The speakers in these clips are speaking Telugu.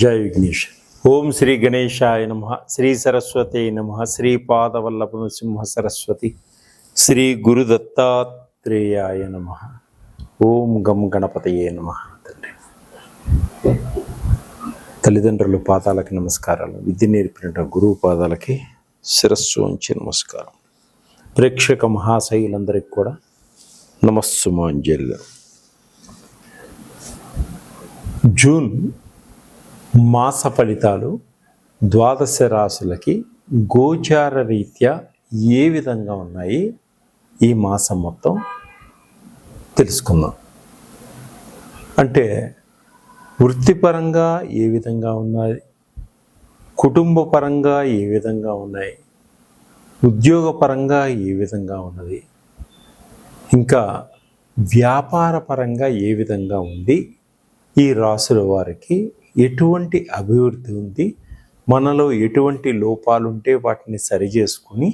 జై విఘ్నేష్. ఓం శ్రీ గణేశాయ నమ, శ్రీ సరస్వతి నమ, శ్రీ పాదవల్లభ నృసింహ సరస్వతి, శ్రీ గురు దత్తాత్రేయాయ నమ. ఓం గం గణపతయే నమ. తల్లిదండ్రుల పాదాలకి నమస్కారాలు, విద్య నేర్పిన గురువు పాదాలకి శిరస్సు ఉంచి నమస్కారం. ప్రేక్షక మహాశైలందరికీ కూడా నమస్సుమాంజల్యం. జూన్ మాస ఫలితాలు ద్వాదశ రాశులకి గోచార రీత్యా ఏ విధంగా ఉన్నాయి ఈ మాసం మొత్తం తెలుసుకుందాం. అంటే వృత్తిపరంగా ఏ విధంగా ఉన్నాయి, కుటుంబ పరంగా ఏ విధంగా ఉన్నాయి, ఉద్యోగపరంగా ఏ విధంగా ఉన్నది, ఇంకా వ్యాపార పరంగా ఏ విధంగా ఉంది, ఈ రాశుల వారికి ఎటువంటి అభివృద్ధి ఉంది, మనలో ఎటువంటి లోపాలుంటే వాటిని సరిచేసుకుని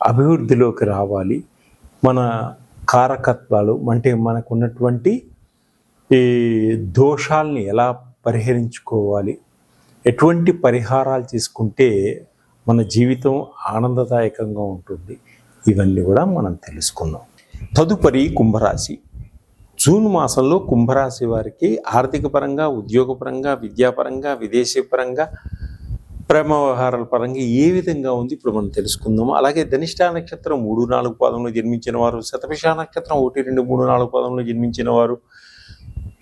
అభివృద్ధిలోకి రావాలి, మన కారకత్వాలు అంటే మనకున్నటువంటి ఈ దోషాలని ఎలా పరిహరించుకోవాలి, ఎటువంటి పరిహారాలు తీసుకుంటే మన జీవితం ఆనందదాయకంగా ఉంటుంది, ఇవన్నీ కూడా మనం తెలుసుకుందాం. తదుపరి కుంభరాశి. జూన్ మాసంలో కుంభరాశి వారికి ఆర్థిక పరంగా, ఉద్యోగపరంగా, విద్యాపరంగా, విదేశీ పరంగా, ప్రేమ వ్యవహారాల పరంగా ఏ విధంగా ఉంది ఇప్పుడు మనం తెలుసుకుందాము. అలాగే ధనిష్ట నక్షత్రం 3-4 పాదంలో జన్మించిన వారు, శతభిష నక్షత్రం 1-2-3-4 పాదంలో జన్మించిన వారు,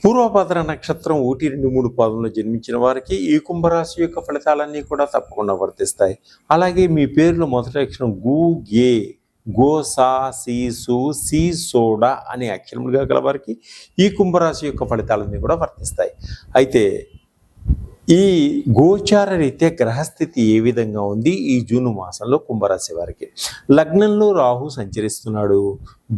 పూర్వభద్ర నక్షత్రం 1-2-3 పాదంలో జన్మించిన వారికి ఈ కుంభరాశి యొక్క ఫలితాలన్నీ కూడా తప్పకుండా వర్తిస్తాయి. అలాగే మీ పేరులో మొదటి అక్షరం గు, గే, గో, సా, సి, సు, సి, సోడా అనే అక్షరములుగా గల వారికి ఈ కుంభరాశి యొక్క ఫలితాలన్నీ కూడా వర్తిస్తాయి. అయితే ఈ గోచార రీత్యా గ్రహస్థితి ఏ విధంగా ఉంది ఈ జూన్ మాసంలో కుంభరాశి వారికి? లగ్నంలో రాహు సంచరిస్తున్నాడు,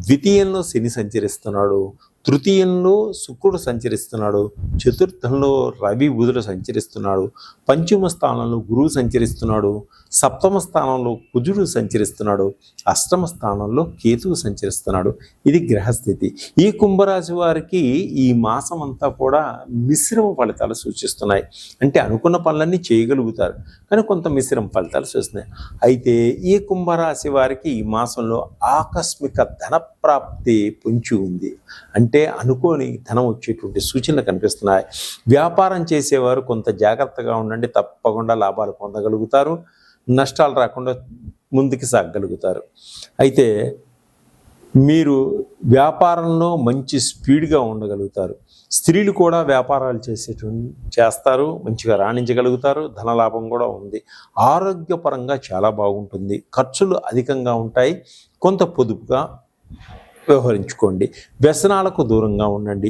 ద్వితీయంలో శని సంచరిస్తున్నాడు, తృతీయంలో శుక్రుడు సంచరిస్తున్నాడు, చతుర్థంలో రవి బుధుడు సంచరిస్తున్నాడు, పంచమ స్థానంలో గురువు సంచరిస్తున్నాడు, సప్తమ స్థానంలో కుజుడు సంచరిస్తున్నాడు, అష్టమ స్థానంలో కేతువు సంచరిస్తున్నాడు. ఇది గ్రహస్థితి. ఈ కుంభరాశి వారికి ఈ మాసం అంతా కూడా మిశ్రమ ఫలితాలు సూచిస్తున్నాయి. అంటే అనుకున్న పనులన్నీ చేయగలుగుతారు, కానీ కొంత మిశ్రమ ఫలితాలు సూచిస్తున్నాయి. అయితే ఈ కుంభరాశి వారికి ఈ మాసంలో ఆకస్మిక ధన ప్రాప్తి పొంచి ఉంది. అంటే అనుకోని ధనం వచ్చేటువంటి సూచనలు కనిపిస్తున్నాయి. వ్యాపారం చేసేవారు కొంత జాగ్రత్తగా ఉండండి, తప్పకుండా లాభాలు పొందగలుగుతారు, నష్టాలు రాకుండా ముందుకు సాగగలుగుతారు. అయితే మీరు వ్యాపారంలో మంచి స్పీడ్గా ఉండగలుగుతారు. స్త్రీలు కూడా వ్యాపారాలు చేస్తారు, మంచిగా రాణించగలుగుతారు, ధనలాభం కూడా ఉంది. ఆరోగ్యపరంగా చాలా బాగుంటుంది. ఖర్చులు అధికంగా ఉంటాయి, కొంత పొదుపుగా వ్యవహరించుకోండి. వ్యసనాలకు దూరంగా ఉండండి.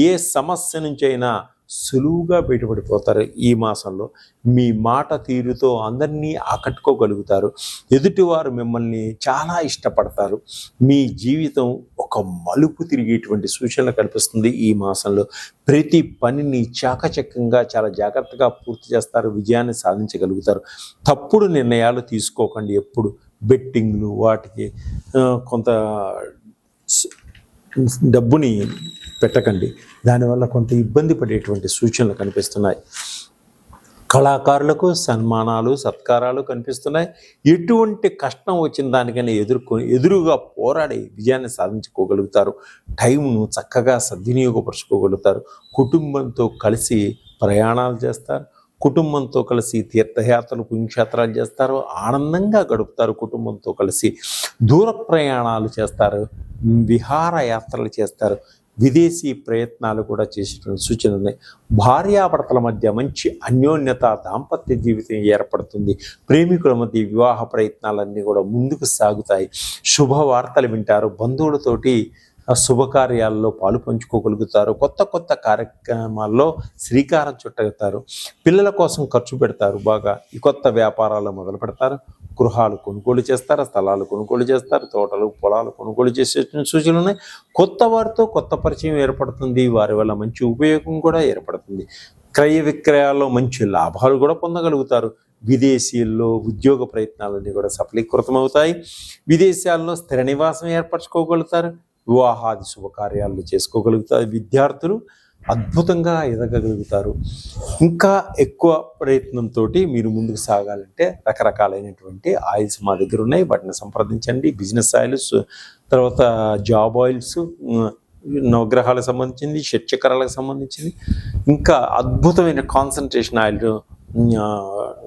ఏ సమస్య నుంచైనా సులువుగా బయటపడిపోతారు. ఈ మాసంలో మీ మాట తీరుతో అందరినీ ఆకట్టుకోగలుగుతారు. ఎదుటివారు మిమ్మల్ని చాలా ఇష్టపడతారు. మీ జీవితం ఒక మలుపు తిరిగేటువంటి సూచనలు కనిపిస్తుంది. ఈ మాసంలో ప్రతి పనిని చాకచక్యంగా చాలా జాగ్రత్తగా పూర్తి చేస్తారు, విజయాన్ని సాధించగలుగుతారు. తప్పుడు నిర్ణయాలు తీసుకోకండి. ఎప్పుడు బెట్టింగ్లు వాటికి కొంత డబ్బుని పెట్టకండి, దానివల్ల కొంత ఇబ్బంది పడేటువంటి సూచనలు కనిపిస్తున్నాయి. కళాకారులకు సన్మానాలు, సత్కారాలు కనిపిస్తున్నాయి. ఎటువంటి కష్టం వచ్చిన దానికైనా ఎదురుగా పోరాడి విజయాన్ని సాధించుకోగలుగుతారు. టైంను చక్కగా సద్వినియోగపరుచుకోగలుగుతారు. కుటుంబంతో కలిసి ప్రయాణాలు చేస్తారు, కుటుంబంతో కలిసి తీర్థయాత్రలు, పుణ్యక్షేత్రాలు చేస్తారు, ఆనందంగా గడుపుతారు. కుటుంబంతో కలిసి దూర ప్రయాణాలు చేస్తారు, విహారయాత్రలు చేస్తారు, విదేశీ ప్రయత్నాలు కూడా చేసేటువంటి సూచనలు ఉన్నాయి. భార్యాభర్తల మధ్య మంచి అన్యోన్యత, దాంపత్య జీవితం ఏర్పడుతుంది. ప్రేమికుల మధ్య వివాహ ప్రయత్నాలన్నీ కూడా ముందుకు సాగుతాయి. శుభవార్తలు వింటారు, బంధువులతోటి శుభకార్యాల్లో పాలు పంచుకోగలుగుతారు. కొత్త కొత్త కార్యక్రమాల్లో శ్రీకారం చుట్టగలుగుతారు. పిల్లల కోసం ఖర్చు పెడతారు బాగా. ఈ కొత్త వ్యాపారాలు మొదలు పెడతారు. గృహాలు కొనుగోలు చేస్తారు, స్థలాలు కొనుగోలు చేస్తారు, తోటలు, పొలాలు కొనుగోలు చేసే సూచనలు ఉన్నాయి. కొత్త వారితో కొత్త పరిచయం ఏర్పడుతుంది, వారి వల్ల మంచి ఉపయోగం కూడా ఏర్పడుతుంది. క్రయ విక్రయాల్లో మంచి లాభాలు కూడా పొందగలుగుతారు. విదేశీల్లో ఉద్యోగ ప్రయత్నాలన్నీ కూడా సఫలీకృతమవుతాయి. విదేశాల్లో స్థిర నివాసం ఏర్పరచుకోగలుగుతారు. వివాహాది శుభకార్యాలు చేసుకోగలుగుతారు. విద్యార్థులు అద్భుతంగా ఎదగగలుగుతారు. ఇంకా ఎక్కువ ప్రయత్నంతో మీరు ముందుకు సాగాలంటే రకరకాలైనటువంటి ఆయిల్స్ మా దగ్గర ఉన్నాయి, వాటిని సంప్రదించండి. బిజినెస్ ఆయిల్స్, తర్వాత జాబ్ ఆయిల్స్, నవగ్రహాలకు సంబంధించింది, షట్చక్రాలకు సంబంధించింది, ఇంకా అద్భుతమైన కాన్సన్ట్రేషన్ ఆయిల్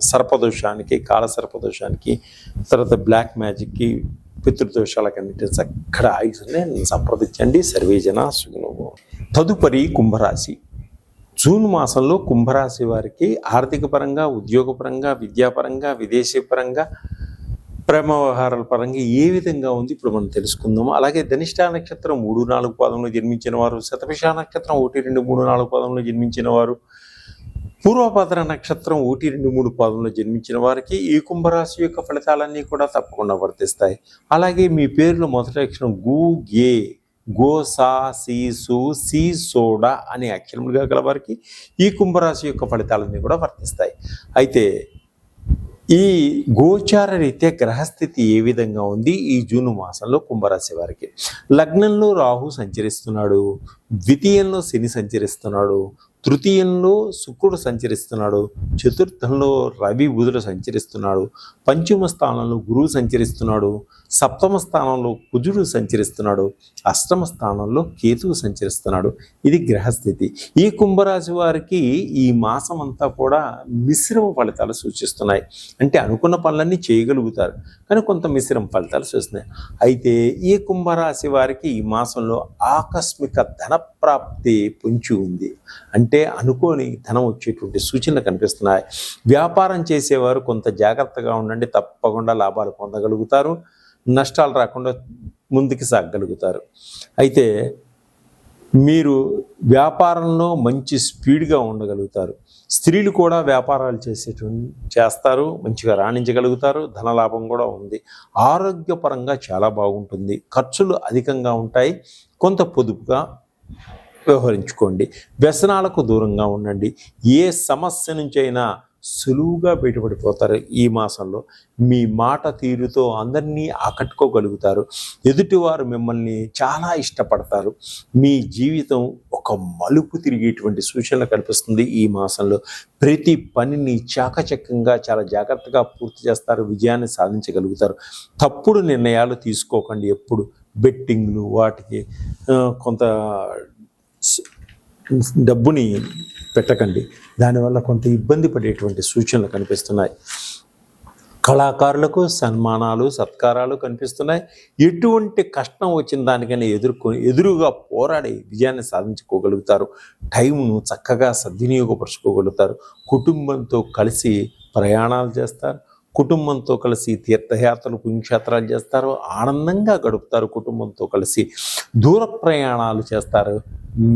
సర్పదోషానికి, కాల సర్పదోషానికి, తర్వాత బ్లాక్ మ్యాజిక్కి, పితృదోషాలకు అన్నిటి చక్కడ ఆయిల్స్ సంప్రదించండి. సర్వేజన సుఖినో. తదుపరి కుంభరాశి. జూన్ మాసంలో కుంభరాశి వారికి ఆర్థిక పరంగా, ఉద్యోగపరంగా, విద్యాపరంగా, విదేశీ పరంగా, ప్రేమ వ్యవహారాల పరంగా ఏ విధంగా ఉంది ఇప్పుడు మనం తెలుసుకుందాము. అలాగే ధనిష్ట నక్షత్రం 3, 4 పాదంలో జన్మించిన వారు, శతభిష నక్షత్రం 1, 2, 3, 4 పాదంలో జన్మించిన వారు, పూర్వభద్ర నక్షత్రం 1, 2, 3 పాదంలో జన్మించిన వారికి ఈ కుంభరాశి యొక్క ఫలితాలన్నీ కూడా తప్పకుండా వర్తిస్తాయి. అలాగే మీ పేరులో మొదటి అక్షరం గు, గే, గో, సా, సి, సు, సి, సోడా అనే అక్షరములుగా గల వారికి ఈ కుంభరాశి యొక్క ఫలితాలన్నీ కూడా వర్తిస్తాయి. అయితే ఈ గోచార రీత్యా గ్రహస్థితి ఏ విధంగా ఉంది ఈ జూన్ మాసంలో కుంభరాశి వారికి? లగ్నంలో రాహు సంచరిస్తున్నాడు, ద్వితీయంలో శని సంచరిస్తున్నాడు, తృతీయంలో శుక్రుడు సంచరిస్తున్నాడు, చతుర్థంలో రవి బుధుడు సంచరిస్తున్నాడు, పంచమ స్థానంలో గురువు సంచరిస్తున్నాడు, సప్తమ స్థానంలో కుజుడు సంచరిస్తున్నాడు, అష్టమ స్థానంలో కేతువు సంచరిస్తున్నాడు. ఇది గ్రహస్థితి. ఈ కుంభరాశి వారికి ఈ మాసం అంతా కూడా మిశ్రమ ఫలితాలు సూచిస్తున్నాయి. అంటే అనుకున్న పనులన్నీ చేయగలుగుతారు, కానీ కొంత మిశ్రమ ఫలితాలు సూచిస్తున్నాయి. అయితే ఈ కుంభరాశి వారికి ఈ మాసంలో ఆకస్మిక ధన ప్రాప్తి పొంచి ఉంది. అంటే అనుకోని ధనం వచ్చేటువంటి సూచనలు కనిపిస్తున్నాయి. వ్యాపారం చేసేవారు కొంత జాగ్రత్తగా ఉండండి, తప్పకుండా లాభాలు పొందగలుగుతారు, నష్టాలు రాకుండా ముందుకు సాగగలుగుతారు. అయితే మీరు వ్యాపారంలో మంచి స్పీడ్గా ఉండగలుగుతారు. స్త్రీలు కూడా వ్యాపారాలు చేస్తారు, మంచిగా రాణించగలుగుతారు, ధనలాభం కూడా ఉంది. ఆరోగ్యపరంగా చాలా బాగుంటుంది. ఖర్చులు అధికంగా ఉంటాయి, కొంత పొదుపుగా వ్యవహరించుకోండి. వ్యసనాలకు దూరంగా ఉండండి. ఏ సమస్య నుంచైనా సులువుగా బయటపడిపోతారు. ఈ మాసంలో మీ మాట తీరుతో అందరినీ ఆకట్టుకోగలుగుతారు. ఎదుటివారు మిమ్మల్ని చాలా ఇష్టపడతారు. మీ జీవితం ఒక మలుపు తిరిగేటువంటి సూచనలు కనిపిస్తుంది. ఈ మాసంలో ప్రతి పనిని చాకచక్యంగా చాలా జాగ్రత్తగా పూర్తి చేస్తారు, విజయాన్ని సాధించగలుగుతారు. తప్పుడు నిర్ణయాలు తీసుకోకండి. ఎప్పుడు బెట్టింగ్లు వాటికి కొంత డబ్బుని పెట్టకండి. దానివల్ల కొంత ఇబ్బంది పడేటువంటి సూచనలు కనిపిస్తున్నాయి. కళాకారులకు సన్మానాలు, సత్కారాలు కనిపిస్తున్నాయి. ఎటువంటి కష్టం వచ్చిన దానికైనా ఎదురుగా పోరాడి విజయాన్ని సాధించుకోగలుగుతారు. టైంను చక్కగా సద్వినియోగపరచుకోగలుగుతారు. కుటుంబంతో కలిసి ప్రయాణాలు చేస్తారు, కుటుంబంతో కలిసి తీర్థయాత్రలు, పుణ్యక్షేత్రాలు చేస్తారు, ఆనందంగా గడుపుతారు. కుటుంబంతో కలిసి దూర ప్రయాణాలు చేస్తారు,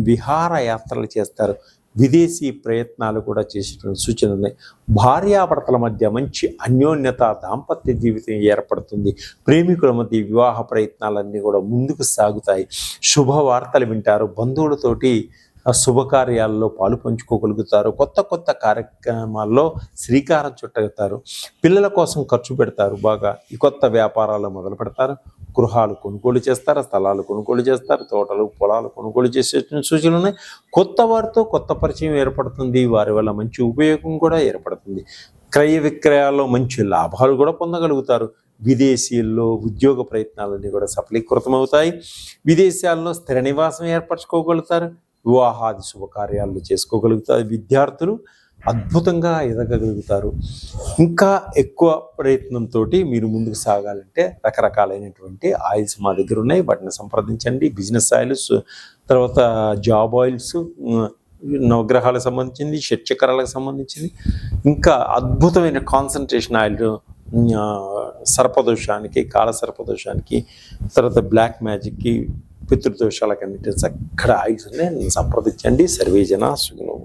విహారయాత్రలు చేస్తారు, విదేశీ ప్రయత్నాలు కూడా చేసేటువంటి సూచనలు ఉన్నాయి. భార్యాభర్తల మధ్య మంచి అన్యోన్యత, దాంపత్య జీవితం ఏర్పడుతుంది. ప్రేమికుల మధ్య వివాహ ప్రయత్నాలన్నీ కూడా ముందుకు సాగుతాయి. శుభవార్తలు వింటారు. బంధువులతోటి శుభకార్యాల్లో పాలు పంచుకోగలుగుతారు. కొత్త కొత్త కార్యక్రమాల్లో శ్రీకారం చుట్టగలుగుతారు. పిల్లల కోసం ఖర్చు పెడతారు. బాగా ఈ కొత్త వ్యాపారాలు మొదలు పెడతారు. గృహాలు కొనుగోలు చేస్తారు, స్థలాలు కొనుగోలు చేస్తారు, తోటలు, పొలాలు కొనుగోలు చేసే సూచనలు ఉన్నాయి. కొత్త వారితో కొత్త పరిచయం ఏర్పడుతుంది. వారి వల్ల మంచి ఉపయోగం కూడా ఏర్పడుతుంది. క్రయ విక్రయాల్లో మంచి లాభాలు కూడా పొందగలుగుతారు. విదేశీల్లో ఉద్యోగ ప్రయత్నాలన్నీ కూడా సఫలీకృతమవుతాయి. విదేశాల్లో స్థిర నివాసం ఏర్పరచుకోగలుగుతారు. వివాహాది శుభకార్యాలు చేసుకోగలుగుతారు. విద్యార్థులు అద్భుతంగా ఎదగగలుగుతారు. ఇంకా ఎక్కువ ప్రయత్నంతో మీరు ముందుకు సాగాలంటే రకరకాలైనటువంటి ఆయిల్స్ మా దగ్గర ఉన్నాయి, వాటిని సంప్రదించండి. బిజినెస్ ఆయిల్స్, తర్వాత జాబ్ ఆయిల్స్, నవగ్రహాలకు సంబంధించింది, షట్చక్రాలకు సంబంధించింది, ఇంకా అద్భుతమైన కాన్సన్ట్రేషన్ ఆయిల్ సర్పదోషానికి, కాల సర్పదోషానికి, తర్వాత బ్లాక్ మ్యాజిక్కి, పితృదోషాలకు అన్నిటి చక్కడ ఆయిల్స్ సంప్రదించండి. సర్వేజన సుఖినో.